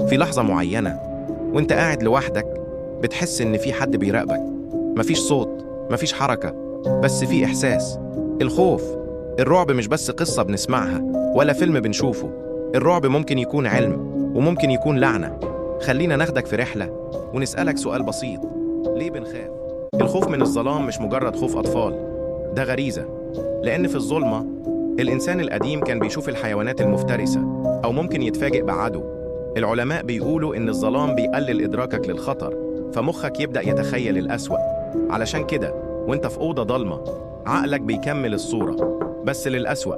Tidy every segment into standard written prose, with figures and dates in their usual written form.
في لحظة معينة وانت قاعد لوحدك بتحس إن في حد بيراقبك. مفيش صوت، مفيش حركة، بس في إحساس. الخوف. الرعب مش بس قصة بنسمعها ولا فيلم بنشوفه. الرعب ممكن يكون علم وممكن يكون لعنة. خلينا ناخدك في رحلة ونسألك سؤال بسيط: ليه بنخاف؟ الخوف من الظلام مش مجرد خوف أطفال، ده غريزة. لأن في الظلمة الإنسان القديم كان بيشوف الحيوانات المفترسة أو ممكن يتفاجئ بعدو. العلماء بيقولوا إن الظلام بيقلل إدراكك للخطر، فمخك يبدأ يتخيل الأسوأ. علشان كده وإنت في أوضة ضلمة عقلك بيكمل الصورة بس للأسوأ.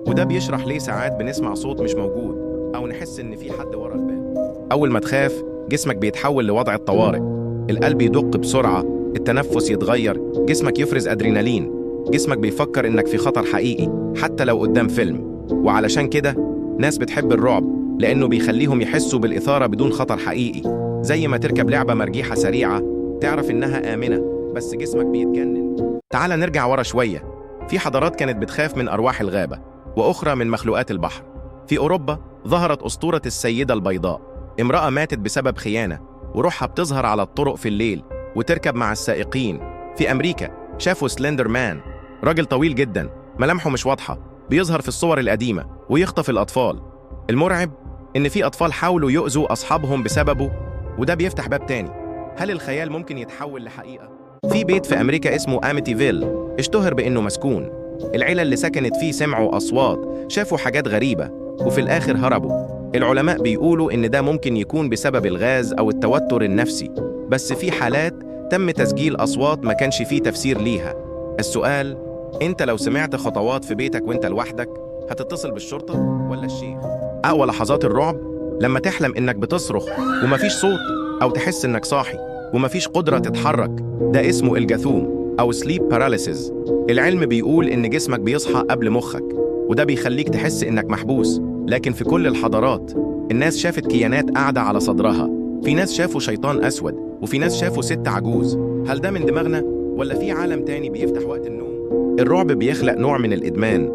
وده بيشرح ليه ساعات بنسمع صوت مش موجود أو نحس إن في حد ورا الباب. أول ما تخاف جسمك بيتحول لوضع الطوارئ. القلب يدق بسرعة، التنفس يتغير، جسمك يفرز أدرينالين. جسمك بيفكر إنك في خطر حقيقي حتى لو قدام فيلم. وعلشان كده ناس بتحب الرعب، لأنه بيخليهم يحسوا بالإثارة بدون خطر حقيقي. زي ما تركب لعبة مرجيحة سريعة تعرف إنها آمنة بس جسمك بيتجنن. تعال نرجع ورا شوية. في حضارات كانت بتخاف من أرواح الغابة وأخرى من مخلوقات البحر. في أوروبا ظهرت أسطورة السيدة البيضاء، امرأة ماتت بسبب خيانة وروحها بتظهر على الطرق في الليل وتركب مع السائقين. في أمريكا شافوا سلندر مان، راجل طويل جدا ملامحه مش واضحة، بيظهر في الصور القديمة ويخطف الأطفال. المرعب إن في أطفال حاولوا يؤذوا أصحابهم بسببه، وده بيفتح باب تاني. هل الخيال ممكن يتحول لحقيقة؟ في بيت في أمريكا اسمه أميتيفيل اشتهر بإنه مسكون. العيلة اللي سكنت فيه سمعوا أصوات، شافوا حاجات غريبة، وفي الآخر هربوا. العلماء بيقولوا إن ده ممكن يكون بسبب الغاز أو التوتر النفسي، بس في حالات تم تسجيل أصوات ما كانش فيه تفسير ليها. السؤال: أنت لو سمعت خطوات في بيتك وأنت لوحدك هتتصل بالشرطة ولا الشيخ؟ أقوى لحظات الرعب لما تحلم إنك بتصرخ ومفيش صوت، أو تحس إنك صاحي ومفيش قدرة تتحرك. ده اسمه الجاثوم أو sleep paralysis. العلم بيقول إن جسمك بيصحى قبل مخك، وده بيخليك تحس إنك محبوس. لكن في كل الحضارات الناس شافت كيانات قاعدة على صدرها، في ناس شافوا شيطان أسود، وفي ناس شافوا ست عجوز. هل ده من دماغنا ولا في عالم تاني بيفتح وقت النوم؟ الرعب بيخلق نوع من الإدمان.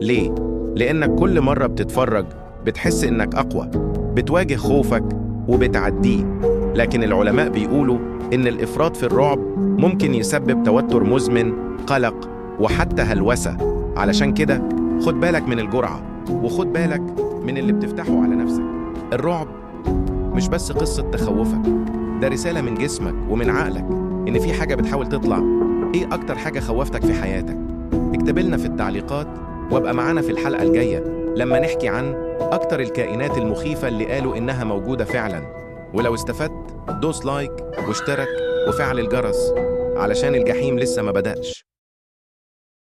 ليه؟ لأنك كل مرة بتتفرج بتحس إنك أقوى، بتواجه خوفك وبتعديه. لكن العلماء بيقولوا إن الإفراط في الرعب ممكن يسبب توتر مزمن، قلق، وحتى هلوسة. علشان كده خد بالك من الجرعة، وخد بالك من اللي بتفتحه على نفسك. الرعب مش بس قصة تخوفك، ده رسالة من جسمك ومن عقلك إن في حاجة بتحاول تطلع. إيه أكتر حاجة خوفتك في حياتك؟ اكتب لنا في التعليقات، وابقى معانا في الحلقة الجاية لما نحكي عن أكتر الكائنات المخيفة اللي قالوا إنها موجودة فعلاً. ولو استفدت دوس لايك واشترك وفعل الجرس علشان الجحيم لسه ما بدأش.